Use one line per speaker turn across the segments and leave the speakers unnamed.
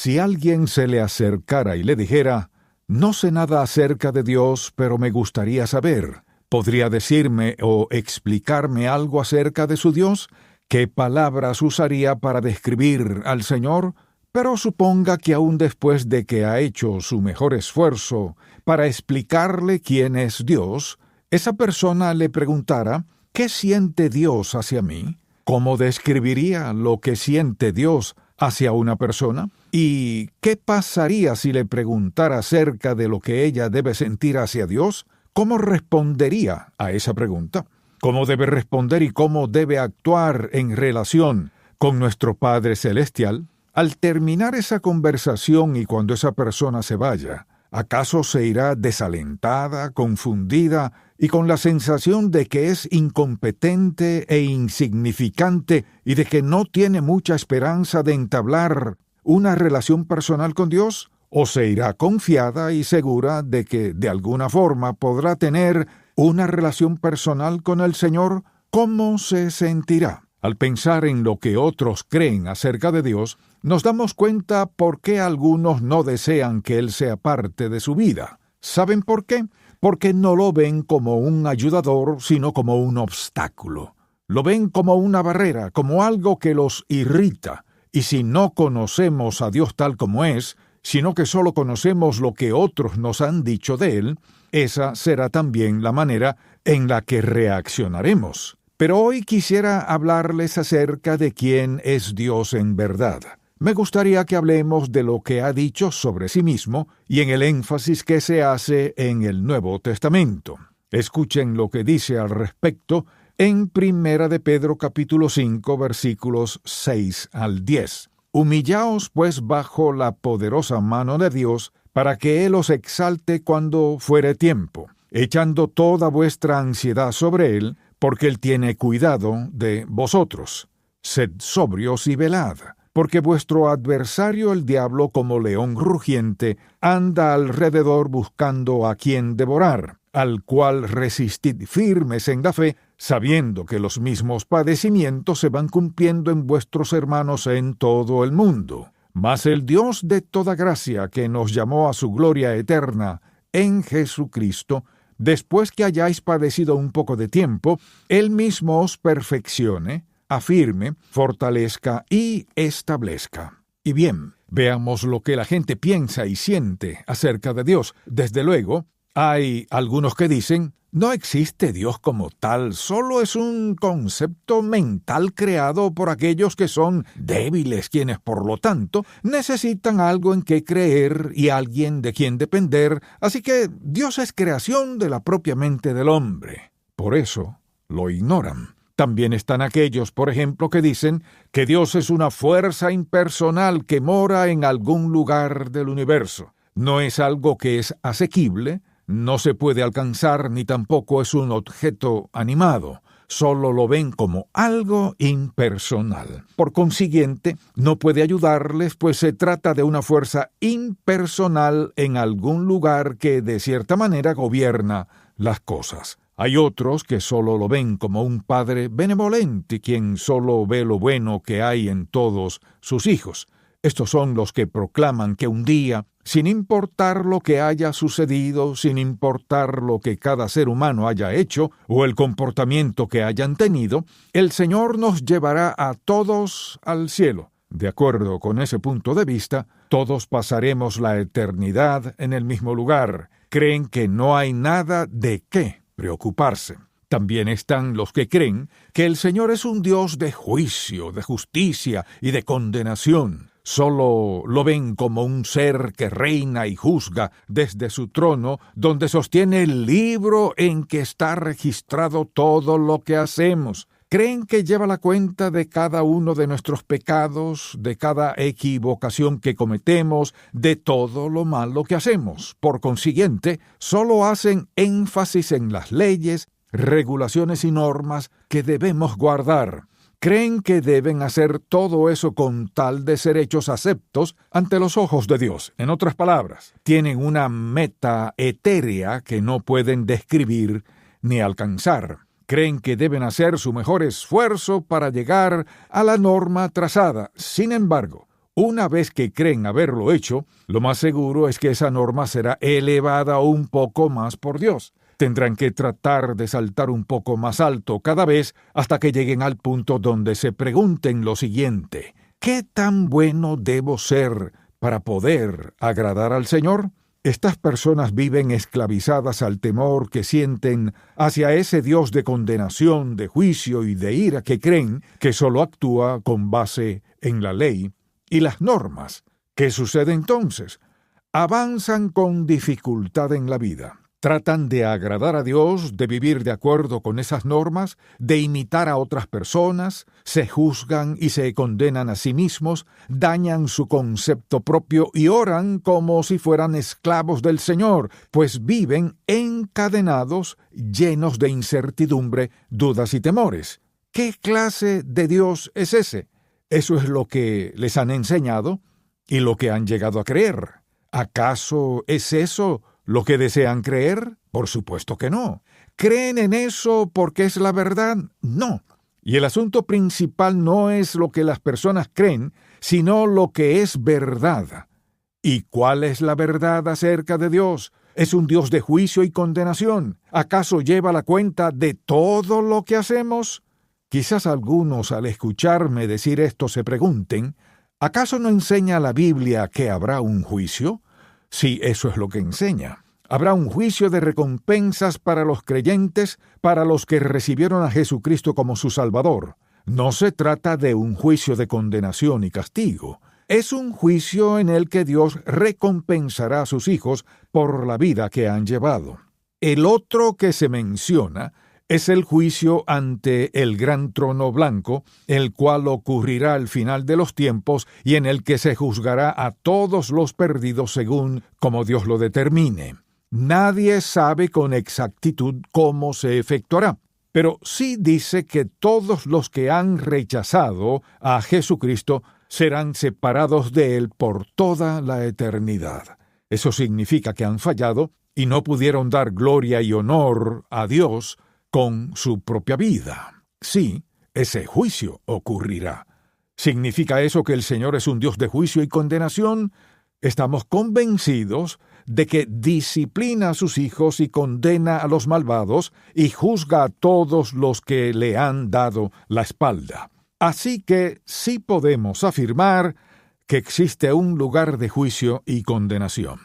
Si alguien se le acercara y le dijera, «No sé nada acerca de Dios, pero me gustaría saber», ¿podría decirme o explicarme algo acerca de su Dios? ¿Qué palabras usaría para describir al Señor? Pero suponga que aún después de que ha hecho su mejor esfuerzo para explicarle quién es Dios, esa persona le preguntara, ¿qué siente Dios hacia mí? ¿Cómo describiría lo que siente Dios hacia una persona? ¿Y qué pasaría si le preguntara acerca de lo que ella debe sentir hacia Dios? ¿Cómo respondería a esa pregunta? ¿Cómo debe responder y cómo debe actuar en relación con nuestro Padre Celestial? Al terminar esa conversación y cuando esa persona se vaya, ¿acaso se irá desalentada, confundida y con la sensación de que es incompetente e insignificante y de que no tiene mucha esperanza de entablar una relación personal con Dios? ¿O se irá confiada y segura de que de alguna forma podrá tener una relación personal con el Señor? ¿Cómo se sentirá? Al pensar en lo que otros creen acerca de Dios, nos damos cuenta por qué algunos no desean que Él sea parte de su vida. ¿Saben por qué? Porque no lo ven como un ayudador, sino como un obstáculo. Lo ven como una barrera, como algo que los irrita. Y si no conocemos a Dios tal como es, sino que solo conocemos lo que otros nos han dicho de Él, esa será también la manera en la que reaccionaremos. Pero hoy quisiera hablarles acerca de quién es Dios en verdad. Me gustaría que hablemos de lo que ha dicho sobre sí mismo y en el énfasis que se hace en el Nuevo Testamento. Escuchen lo que dice al respecto en 1 de Pedro capítulo 5 versículos 6 al 10. Humillaos pues bajo la poderosa mano de Dios, para que Él os exalte cuando fuere tiempo, echando toda vuestra ansiedad sobre Él, porque Él tiene cuidado de vosotros. Sed sobrios y velad, porque vuestro adversario el diablo, como león rugiente, anda alrededor buscando a quien devorar, al cual resistid firmes en la fe, sabiendo que los mismos padecimientos se van cumpliendo en vuestros hermanos en todo el mundo. Mas el Dios de toda gracia, que nos llamó a su gloria eterna en Jesucristo, después que hayáis padecido un poco de tiempo, Él mismo os perfeccione, afirme, fortalezca y establezca. Y bien, veamos lo que la gente piensa y siente acerca de Dios. Desde luego, hay algunos que dicen, no existe Dios como tal, solo es un concepto mental creado por aquellos que son débiles, quienes por lo tanto necesitan algo en que creer y alguien de quien depender, así que Dios es creación de la propia mente del hombre. Por eso lo ignoran. También están aquellos, por ejemplo, que dicen que Dios es una fuerza impersonal que mora en algún lugar del universo. No es algo que es asequible, no se puede alcanzar ni tampoco es un objeto animado, solo lo ven como algo impersonal. Por consiguiente, no puede ayudarles, pues se trata de una fuerza impersonal en algún lugar que de cierta manera gobierna las cosas. Hay otros que solo lo ven como un padre benevolente, quien solo ve lo bueno que hay en todos sus hijos. Estos son los que proclaman que un día, sin importar lo que haya sucedido, sin importar lo que cada ser humano haya hecho o el comportamiento que hayan tenido, el Señor nos llevará a todos al cielo. De acuerdo con ese punto de vista, todos pasaremos la eternidad en el mismo lugar. Creen que no hay nada de qué preocuparse. También están los que creen que el Señor es un Dios de juicio, de justicia y de condenación. Solo lo ven como un ser que reina y juzga desde su trono, donde sostiene el libro en que está registrado todo lo que hacemos. Creen que lleva la cuenta de cada uno de nuestros pecados, de cada equivocación que cometemos, de todo lo malo que hacemos. Por consiguiente, solo hacen énfasis en las leyes, regulaciones y normas que debemos guardar. Creen que deben hacer todo eso con tal de ser hechos aceptos ante los ojos de Dios. En otras palabras, tienen una meta etérea que no pueden describir ni alcanzar. Creen que deben hacer su mejor esfuerzo para llegar a la norma trazada. Sin embargo, Una vez que creen haberlo hecho, lo más seguro es que esa norma será elevada un poco más por Dios. Tendrán que tratar de saltar un poco más alto cada vez hasta que lleguen al punto donde se pregunten lo siguiente: ¿qué tan bueno debo ser para poder agradar al Señor? Estas personas viven esclavizadas al temor que sienten hacia ese Dios de condenación, de juicio y de ira que creen que solo actúa con base en la ley y las normas. ¿Qué sucede entonces? Avanzan con dificultad en la vida. Tratan de agradar a Dios, de vivir de acuerdo con esas normas, de imitar a otras personas, se juzgan y se condenan a sí mismos, dañan su concepto propio y oran como si fueran esclavos del Señor, pues viven encadenados, llenos de incertidumbre, dudas y temores. ¿Qué clase de Dios es ese? Eso es lo que les han enseñado y lo que han llegado a creer. ¿Acaso es eso lo que desean creer? Por supuesto que no. ¿Creen en eso porque es la verdad? No. Y el asunto principal no es lo que las personas creen, sino lo que es verdad. ¿Y cuál es la verdad acerca de Dios? ¿Es un Dios de juicio y condenación? ¿Acaso lleva la cuenta de todo lo que hacemos? Quizás algunos al escucharme decir esto se pregunten: ¿acaso no enseña la Biblia que habrá un juicio? Sí, eso es lo que enseña. Habrá un juicio de recompensas para los creyentes, para los que recibieron a Jesucristo como su Salvador. No se trata de un juicio de condenación y castigo. Es un juicio en el que Dios recompensará a sus hijos por la vida que han llevado. El otro que se menciona es el juicio ante el gran trono blanco, el cual ocurrirá al final de los tiempos y en el que se juzgará a todos los perdidos según como Dios lo determine. Nadie sabe con exactitud cómo se efectuará, pero sí dice que todos los que han rechazado a Jesucristo serán separados de Él por toda la eternidad. Eso significa que han fallado y no pudieron dar gloria y honor a Dios con su propia vida. Sí, ese juicio ocurrirá. ¿Significa eso que el Señor es un Dios de juicio y condenación? Estamos convencidos de que disciplina a sus hijos y condena a los malvados y juzga a todos los que le han dado la espalda. Así que sí podemos afirmar que existe un lugar de juicio y condenación.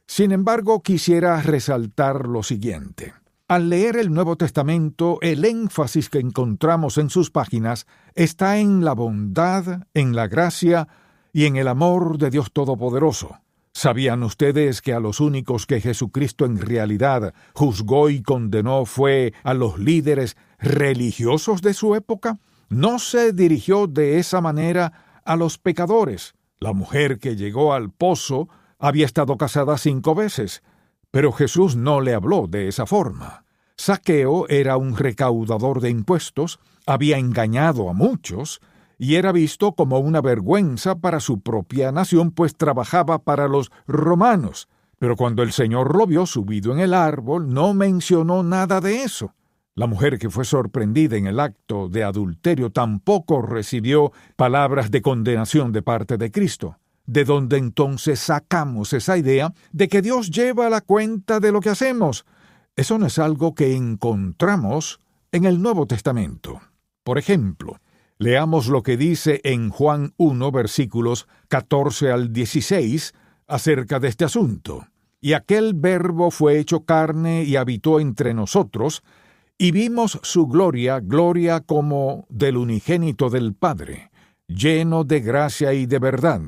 Sin embargo, quisiera resaltar lo siguiente. Al leer el Nuevo Testamento, el énfasis que encontramos en sus páginas está en la bondad, en la gracia y en el amor de Dios Todopoderoso. ¿Sabían ustedes que a los únicos que Jesucristo en realidad juzgó y condenó fue a los líderes religiosos de su época? No se dirigió de esa manera a los pecadores. La mujer que llegó al pozo había estado casada 5 veces, pero Jesús no le habló de esa forma. Zaqueo era un recaudador de impuestos, había engañado a muchos, y era visto como una vergüenza para su propia nación, pues trabajaba para los romanos. Pero cuando el Señor lo vio subido en el árbol, no mencionó nada de eso. La mujer que fue sorprendida en el acto de adulterio tampoco recibió palabras de condenación de parte de Cristo. ¿De dónde entonces sacamos esa idea de que Dios lleva la cuenta de lo que hacemos? Eso no es algo que encontramos en el Nuevo Testamento. Por ejemplo, leamos lo que dice en Juan 1, versículos 14 al 16, acerca de este asunto. Y aquel Verbo fue hecho carne y habitó entre nosotros, y vimos su gloria, gloria como del unigénito del Padre, lleno de gracia y de verdad.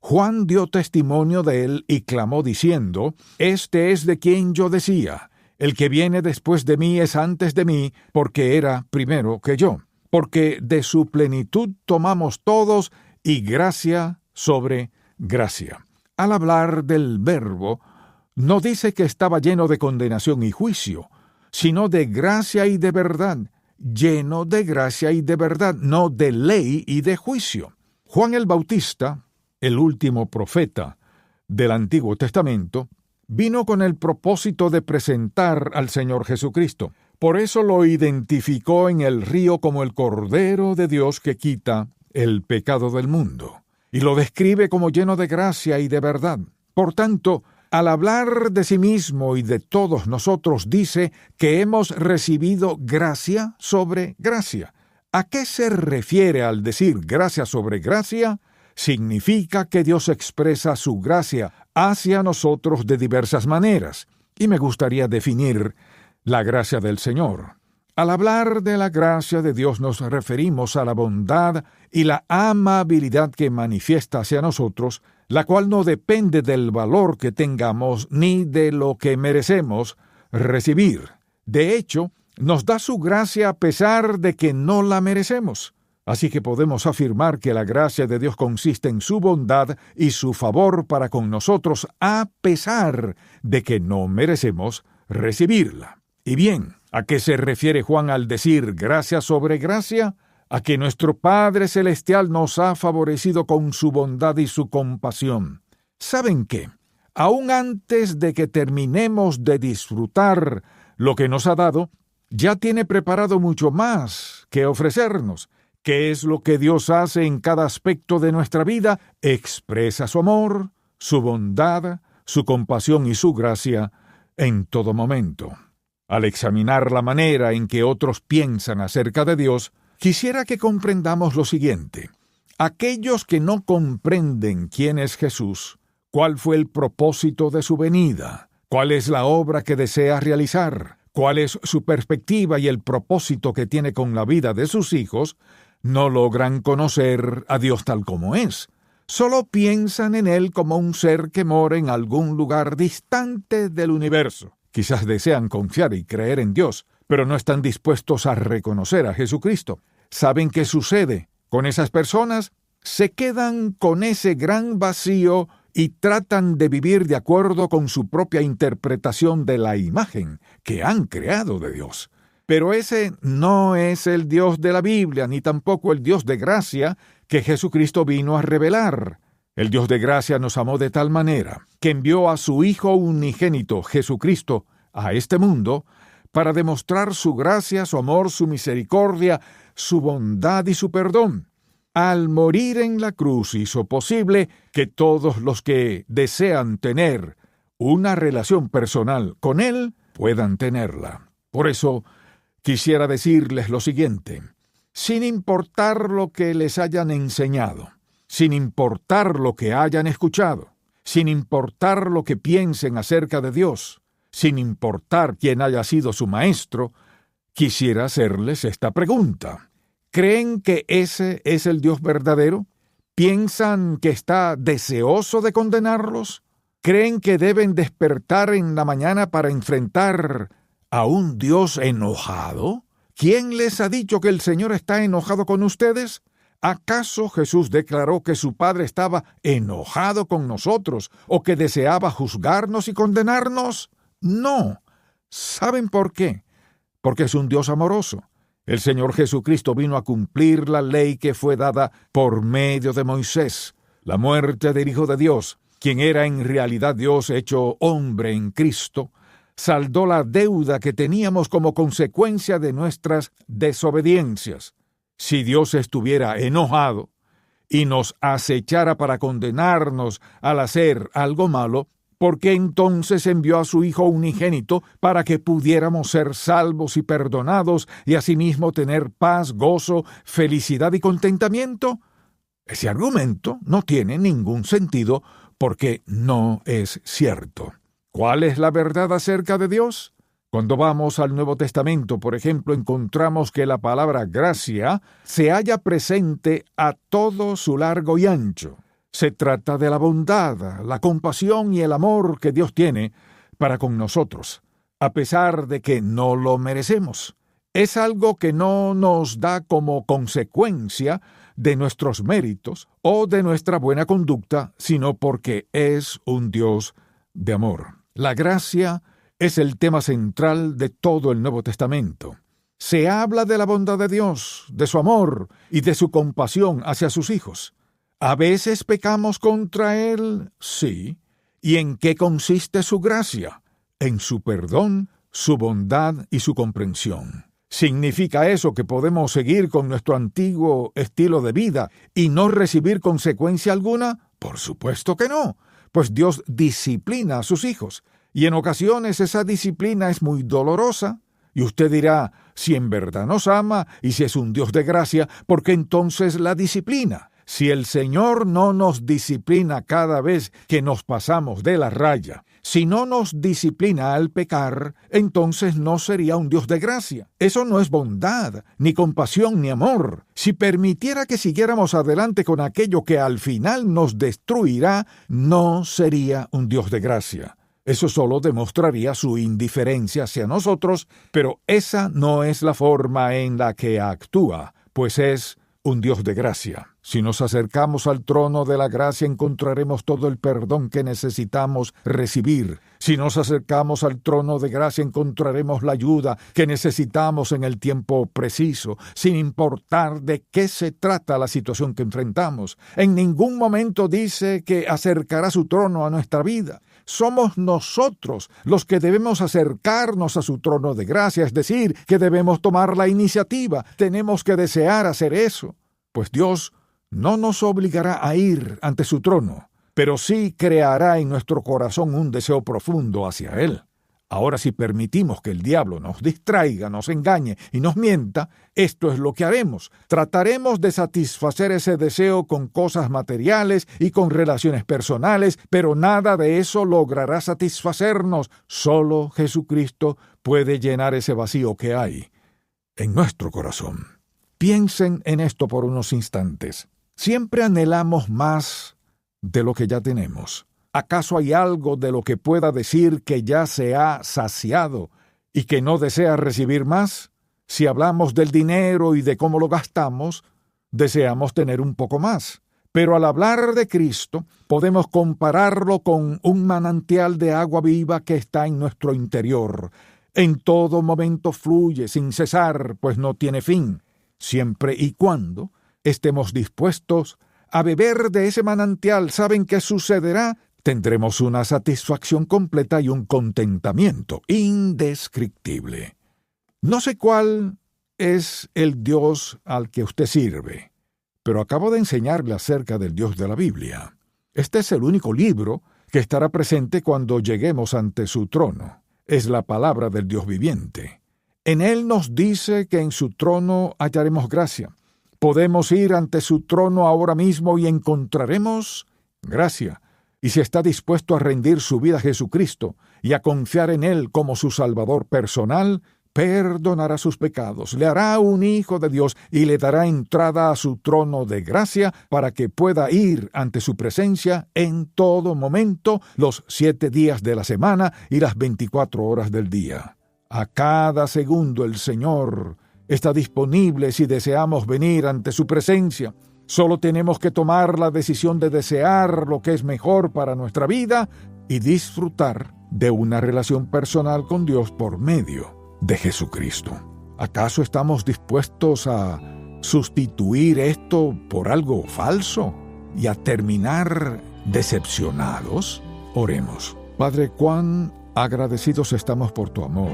Juan dio testimonio de él y clamó diciendo: Este es de quien yo decía, el que viene después de mí es antes de mí, porque era primero que yo. Porque de su plenitud tomamos todos, y gracia sobre gracia. Al hablar del Verbo, no dice que estaba lleno de condenación y juicio, sino de gracia y de verdad, lleno de gracia y de verdad, no de ley y de juicio. Juan el Bautista, el último profeta del Antiguo Testamento, vino con el propósito de presentar al Señor Jesucristo. Por eso lo identificó en el río como el Cordero de Dios que quita el pecado del mundo. y lo describe como lleno de gracia y de verdad. Por tanto, al hablar de sí mismo y de todos nosotros, dice que hemos recibido gracia sobre gracia. ¿A qué se refiere al decir gracia sobre gracia? Significa que Dios expresa su gracia hacia nosotros de diversas maneras, y me gustaría definir la gracia del Señor. Al hablar de la gracia de Dios nos referimos a la bondad y la amabilidad que manifiesta hacia nosotros, la cual no depende del valor que tengamos ni de lo que merecemos recibir. De hecho, nos da su gracia a pesar de que no la merecemos. Así que podemos afirmar que la gracia de Dios consiste en su bondad y su favor para con nosotros a pesar de que no merecemos recibirla. Y bien, ¿a qué se refiere Juan al decir gracia sobre gracia? A que nuestro Padre Celestial nos ha favorecido con su bondad y su compasión. ¿Saben qué? Aún antes de que terminemos de disfrutar lo que nos ha dado, ya tiene preparado mucho más que ofrecernos. ¿Qué es lo que Dios hace en cada aspecto de nuestra vida? Expresa su amor, su bondad, su compasión y su gracia en todo momento. Al examinar la manera en que otros piensan acerca de Dios, quisiera que comprendamos lo siguiente. Aquellos que no comprenden quién es Jesús, cuál fue el propósito de su venida, cuál es la obra que desea realizar, cuál es su perspectiva y el propósito que tiene con la vida de sus hijos, no logran conocer a Dios tal como es. Solo piensan en Él como un ser que mora en algún lugar distante del universo. Quizás desean confiar y creer en Dios, pero no están dispuestos a reconocer a Jesucristo. ¿Saben qué sucede con esas personas? Se quedan con ese gran vacío y tratan de vivir de acuerdo con su propia interpretación de la imagen que han creado de Dios. Pero ese no es el Dios de la Biblia, ni tampoco el Dios de gracia que Jesucristo vino a revelar. El Dios de gracia nos amó de tal manera que envió a su Hijo unigénito, Jesucristo, a este mundo para demostrar su gracia, su amor, su misericordia, su bondad y su perdón. Al morir en la cruz hizo posible que todos los que desean tener una relación personal con Él puedan tenerla. Por eso, quisiera decirles lo siguiente: sin importar lo que les hayan enseñado, sin importar lo que hayan escuchado, sin importar lo que piensen acerca de Dios, sin importar quién haya sido su maestro, quisiera hacerles esta pregunta. ¿Creen que ese es el Dios verdadero? ¿Piensan que está deseoso de condenarlos? ¿Creen que deben despertar en la mañana para enfrentar a un Dios enojado? ¿Quién les ha dicho que el Señor está enojado con ustedes? ¿Acaso Jesús declaró que su Padre estaba enojado con nosotros o que deseaba juzgarnos y condenarnos? No. ¿Saben por qué? Porque es un Dios amoroso. El Señor Jesucristo vino a cumplir la ley que fue dada por medio de Moisés, la muerte del Hijo de Dios, quien era en realidad Dios hecho hombre en Cristo, saldó la deuda que teníamos como consecuencia de nuestras desobediencias. Si Dios estuviera enojado y nos acechara para condenarnos al hacer algo malo, ¿por qué entonces envió a su Hijo unigénito para que pudiéramos ser salvos y perdonados y asimismo tener paz, gozo, felicidad y contentamiento? Ese argumento no tiene ningún sentido porque no es cierto. ¿Cuál es la verdad acerca de Dios? Cuando vamos al Nuevo Testamento, por ejemplo, encontramos que la palabra gracia se halla presente a todo su largo y ancho. Se trata de la bondad, la compasión y el amor que Dios tiene para con nosotros, a pesar de que no lo merecemos. Es algo que no nos da como consecuencia de nuestros méritos o de nuestra buena conducta, sino porque es un Dios de amor. La gracia es el tema central de todo el Nuevo Testamento. Se habla de la bondad de Dios, de su amor y de su compasión hacia sus hijos. ¿A veces pecamos contra Él? Sí. ¿Y en qué consiste su gracia? En su perdón, su bondad y su comprensión. ¿Significa eso que podemos seguir con nuestro antiguo estilo de vida y no recibir consecuencia alguna? Por supuesto que no, pues Dios disciplina a sus hijos, y en ocasiones esa disciplina es muy dolorosa. Y usted dirá, si en verdad nos ama y si es un Dios de gracia, ¿por qué entonces la disciplina? Si el Señor no nos disciplina cada vez que nos pasamos de la raya, si no nos disciplina al pecar, entonces no sería un Dios de gracia. Eso no es bondad, ni compasión, ni amor. Si permitiera que siguiéramos adelante con aquello que al final nos destruirá, no sería un Dios de gracia. Eso solo demostraría su indiferencia hacia nosotros, pero esa no es la forma en la que actúa, pues es un Dios de gracia. Si nos acercamos al trono de la gracia, encontraremos todo el perdón que necesitamos recibir. Si nos acercamos al trono de gracia, encontraremos la ayuda que necesitamos en el tiempo preciso, sin importar de qué se trata la situación que enfrentamos. En ningún momento dice que acercará su trono a nuestra vida. Somos nosotros los que debemos acercarnos a su trono de gracia, es decir, que debemos tomar la iniciativa. Tenemos que desear hacer eso, pues Dios no nos obligará a ir ante su trono, pero sí creará en nuestro corazón un deseo profundo hacia Él. Ahora, si permitimos que el diablo nos distraiga, nos engañe y nos mienta, esto es lo que haremos. Trataremos de satisfacer ese deseo con cosas materiales y con relaciones personales, pero nada de eso logrará satisfacernos. Solo Jesucristo puede llenar ese vacío que hay en nuestro corazón. Piensen en esto por unos instantes. Siempre anhelamos más de lo que ya tenemos. ¿Acaso hay algo de lo que pueda decir que ya se ha saciado y que no desea recibir más? Si hablamos del dinero y de cómo lo gastamos, deseamos tener un poco más. Pero al hablar de Cristo, podemos compararlo con un manantial de agua viva que está en nuestro interior. En todo momento fluye sin cesar, pues no tiene fin, siempre y cuando estemos dispuestos a beber de ese manantial. ¿Saben qué sucederá? Tendremos una satisfacción completa y un contentamiento indescriptible. No sé cuál es el Dios al que usted sirve, pero acabo de enseñarle acerca del Dios de la Biblia. Este es el único libro que estará presente cuando lleguemos ante su trono. Es la palabra del Dios viviente. En él nos dice que en su trono hallaremos gracia. Podemos ir ante su trono ahora mismo y encontraremos gracia. Y si está dispuesto a rendir su vida a Jesucristo y a confiar en Él como su Salvador personal, perdonará sus pecados, le hará un hijo de Dios y le dará entrada a su trono de gracia para que pueda ir ante su presencia en todo momento, los 7 días de la semana y las 24 horas del día. A cada segundo el Señor está disponible si deseamos venir ante su presencia. Solo tenemos que tomar la decisión de desear lo que es mejor para nuestra vida y disfrutar de una relación personal con Dios por medio de Jesucristo. ¿Acaso estamos dispuestos a sustituir esto por algo falso y a terminar decepcionados? Oremos. Padre, cuán agradecidos estamos por tu amor.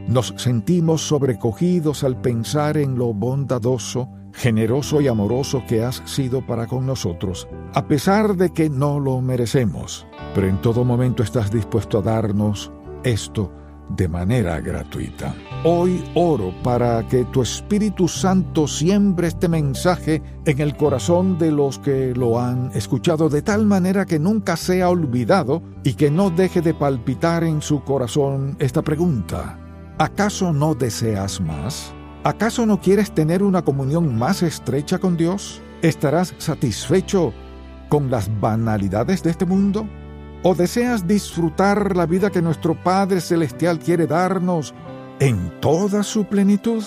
Nos sentimos sobrecogidos al pensar en lo bondadoso, generoso y amoroso que has sido para con nosotros, a pesar de que no lo merecemos. Pero en todo momento estás dispuesto a darnos esto de manera gratuita. Hoy oro para que tu Espíritu Santo siembre este mensaje en el corazón de los que lo han escuchado, de tal manera que nunca sea olvidado y que no deje de palpitar en su corazón esta pregunta: ¿acaso no deseas más? ¿Acaso no quieres tener una comunión más estrecha con Dios? ¿Estarás satisfecho con las banalidades de este mundo? ¿O deseas disfrutar la vida que nuestro Padre Celestial quiere darnos en toda su plenitud?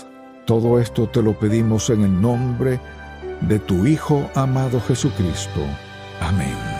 Todo esto te lo pedimos en el nombre de tu Hijo amado Jesucristo. Amén.